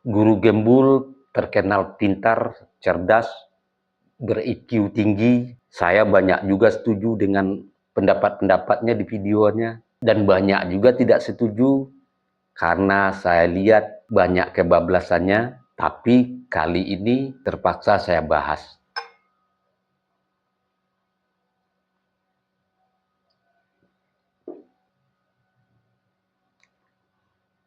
Guru Gembul terkenal pintar, cerdas, ber-IQ tinggi. Saya banyak juga setuju dengan pendapat-pendapatnya di videonya. Dan banyak juga tidak setuju karena saya lihat banyak kebablasannya. Tapi kali ini terpaksa saya bahas.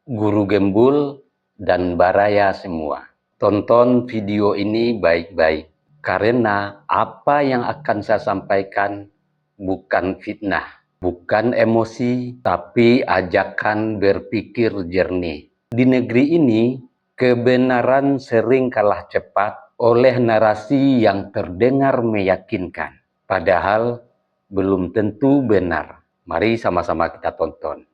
Guru Gembul dan Baraya semua, tonton video ini baik-baik, karena apa yang akan saya sampaikan bukan fitnah, bukan emosi, tapi ajakan berpikir jernih. Di negeri ini, kebenaran sering kalah cepat oleh narasi yang terdengar meyakinkan, padahal belum tentu benar. Mari sama-sama kita tonton.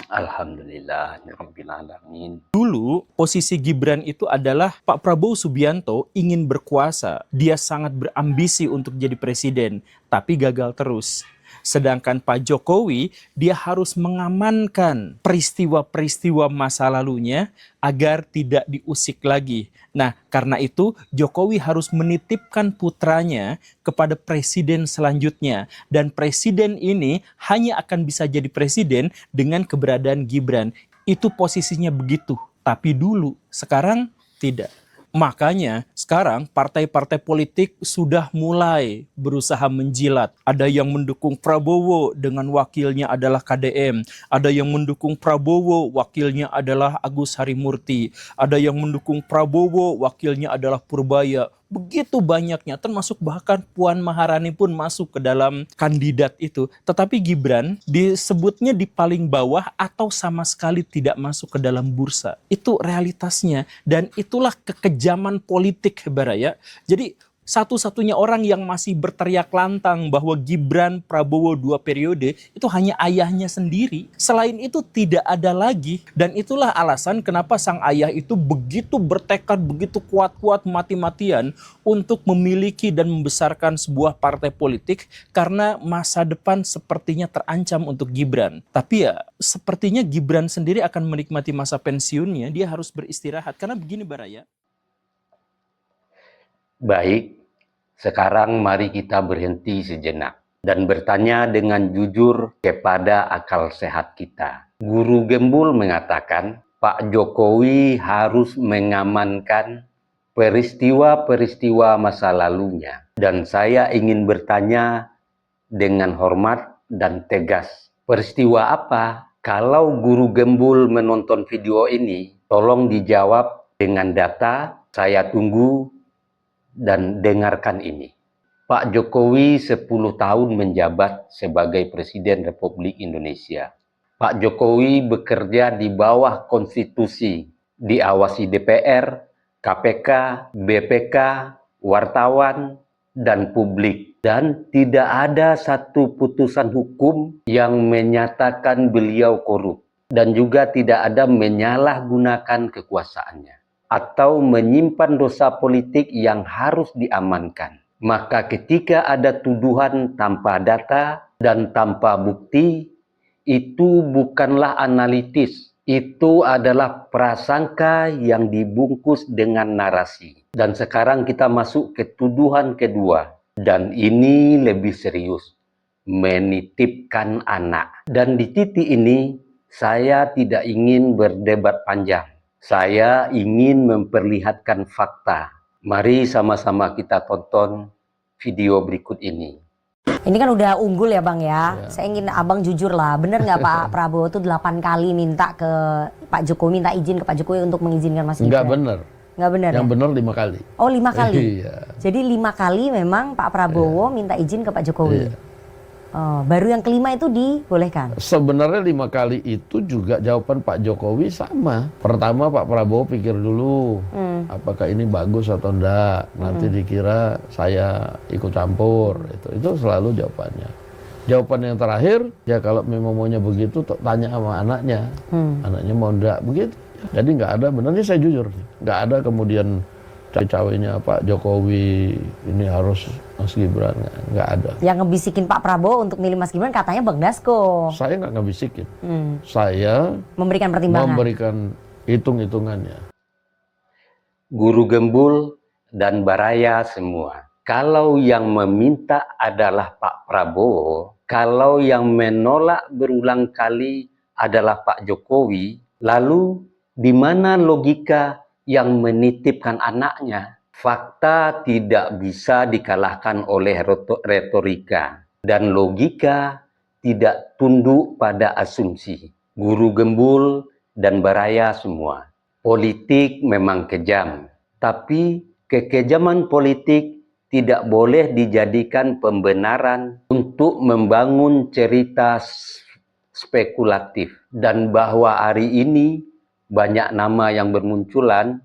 Alhamdulillahirrabbilalamin. Dulu posisi Gibran itu adalah Pak Prabowo Subianto ingin berkuasa. Dia sangat berambisi untuk jadi presiden, tapi gagal terus. Sedangkan Pak Jokowi, dia harus mengamankan peristiwa-peristiwa masa lalunya agar tidak diusik lagi. Nah, karena itu Jokowi harus menitipkan putranya kepada presiden selanjutnya. Dan presiden ini hanya akan bisa jadi presiden dengan keberadaan Gibran. Itu posisinya begitu. Tapi dulu, sekarang tidak. Makanya sekarang partai-partai politik sudah mulai berusaha menjilat. Ada yang mendukung Prabowo dengan wakilnya adalah KDM. Ada yang mendukung Prabowo, wakilnya adalah Agus Harimurti. Ada yang mendukung Prabowo, wakilnya adalah Purbaya. Begitu banyaknya, termasuk bahkan Puan Maharani pun masuk ke dalam kandidat itu. Tetapi Gibran disebutnya di paling bawah atau sama sekali tidak masuk ke dalam bursa. Itu realitasnya, dan itulah kekejaman politik, Baraya. Jadi satu-satunya orang yang masih berteriak lantang bahwa Gibran Prabowo 2 periode itu hanya ayahnya sendiri. Selain itu tidak ada lagi. Dan itulah alasan kenapa sang ayah itu begitu bertekad, begitu kuat-kuat mati-matian untuk memiliki dan membesarkan sebuah partai politik, karena masa depan sepertinya terancam untuk Gibran. Tapi ya sepertinya Gibran sendiri akan menikmati masa pensiunnya. Dia harus beristirahat. Karena begini, Baraya. Baik, sekarang mari kita berhenti sejenak dan bertanya dengan jujur kepada akal sehat kita. Guru Gembul mengatakan, Pak Jokowi harus mengamankan peristiwa-peristiwa masa lalunya. Dan saya ingin bertanya dengan hormat dan tegas. Peristiwa apa? Kalau Guru Gembul menonton video ini, tolong dijawab dengan data. Saya tunggu dan dengarkan ini. Pak Jokowi 10 tahun menjabat sebagai Presiden Republik Indonesia. Pak Jokowi bekerja di bawah konstitusi, diawasi DPR, KPK, BPK, wartawan, dan publik. Dan tidak ada satu putusan hukum yang menyatakan beliau korup. Dan juga tidak ada menyalahgunakan kekuasaannya atau menyimpan dosa politik yang harus diamankan. Maka ketika ada tuduhan tanpa data dan tanpa bukti, itu bukanlah analitis. Itu adalah prasangka yang dibungkus dengan narasi. Dan sekarang kita masuk ke tuduhan kedua. Dan ini lebih serius. Menitipkan anak. Dan di titik ini, saya tidak ingin berdebat panjang. Saya ingin memperlihatkan fakta. Mari sama-sama kita tonton video berikut ini. Ini kan udah unggul ya Bang ya. Saya ingin Abang jujur lah. Bener nggak Pak Prabowo tuh 8 kali minta ke Pak Jokowi, minta izin ke Pak Jokowi untuk mengizinkan Mas Gibran? Enggak bener. Nggak bener Yang ya? bener 5 kali. Oh 5 kali? Iya. Jadi 5 kali memang Pak Prabowo minta izin ke Pak Jokowi? Iya. Oh, baru yang kelima itu dibolehkan? Sebenarnya 5 kali itu juga jawaban Pak Jokowi sama. Pertama Pak Prabowo pikir dulu, apakah ini bagus atau enggak. Nanti dikira saya ikut campur. Itu selalu jawabannya. Jawaban yang terakhir, ya kalau memang maunya begitu, tanya sama anaknya. Anaknya mau enggak begitu. Jadi nggak ada, benarnya saya jujur, nggak ada kemudian cawe-cawenya Pak Jokowi ini harus Mas Gibran, nggak ada. Yang ngebisikin Pak Prabowo untuk milih Mas Gibran katanya Bang Dasko. Saya nggak ngebisikin, saya Memberikan pertimbangan. memberikan hitung-hitungannya. Guru Gembul dan Baraya semua. Kalau yang meminta adalah Pak Prabowo, kalau yang menolak berulang kali adalah Pak Jokowi, lalu di mana logika yang menitipkan anaknya? Fakta tidak bisa dikalahkan oleh retorika, dan logika tidak tunduk pada asumsi. Guru Gembul dan Baraya semua. Politik memang kejam, tapi kekejaman politik tidak boleh dijadikan pembenaran untuk membangun cerita spekulatif. Dan bahwa hari ini banyak nama yang bermunculan,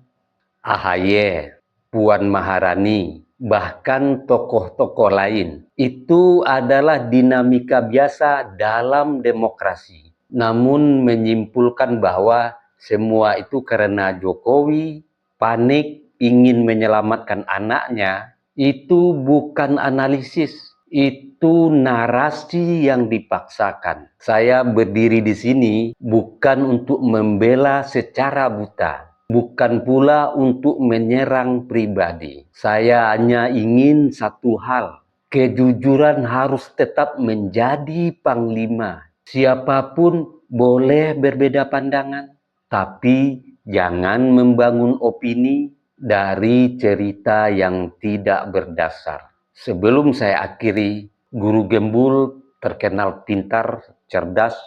AHY, Puan Maharani, bahkan tokoh-tokoh lain. Itu adalah dinamika biasa dalam demokrasi. Namun menyimpulkan bahwa semua itu karena Jokowi panik ingin menyelamatkan anaknya, itu bukan analisis, itu narasi yang dipaksakan. Saya berdiri di sini bukan untuk membela secara buta, bukan pula untuk menyerang pribadi. Saya hanya ingin satu hal, kejujuran harus tetap menjadi panglima. Siapapun boleh berbeda pandangan, tapi jangan membangun opini dari cerita yang tidak berdasar. Sebelum saya akhiri, Guru Gembul terkenal pintar, cerdas,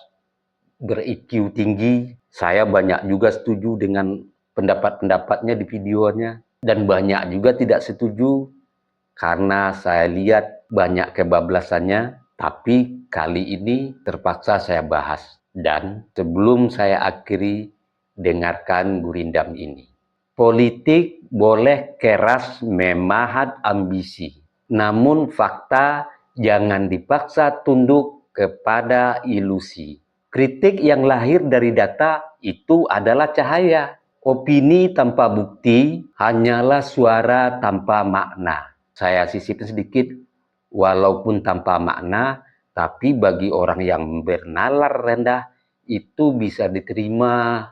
ber-IQ tinggi. Saya banyak juga setuju dengan pendapat-pendapatnya di videonya, dan banyak juga tidak setuju karena saya lihat banyak kebablasannya. Tapi kali ini terpaksa saya bahas. Dan sebelum saya akhiri, dengarkan gurindam ini. Politik boleh keras memahat ambisi, namun fakta jangan dipaksa tunduk kepada ilusi. Kritik yang lahir dari data itu adalah cahaya. Opini tanpa bukti hanyalah suara tanpa makna. Saya sisipin sedikit, walaupun tanpa makna, tapi bagi orang yang bernalar rendah, itu bisa diterima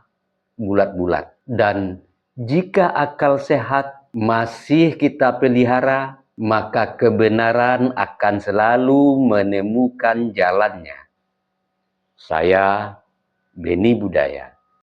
bulat-bulat. Dan jika akal sehat masih kita pelihara, maka kebenaran akan selalu menemukan jalannya. Saya Beni Budaya.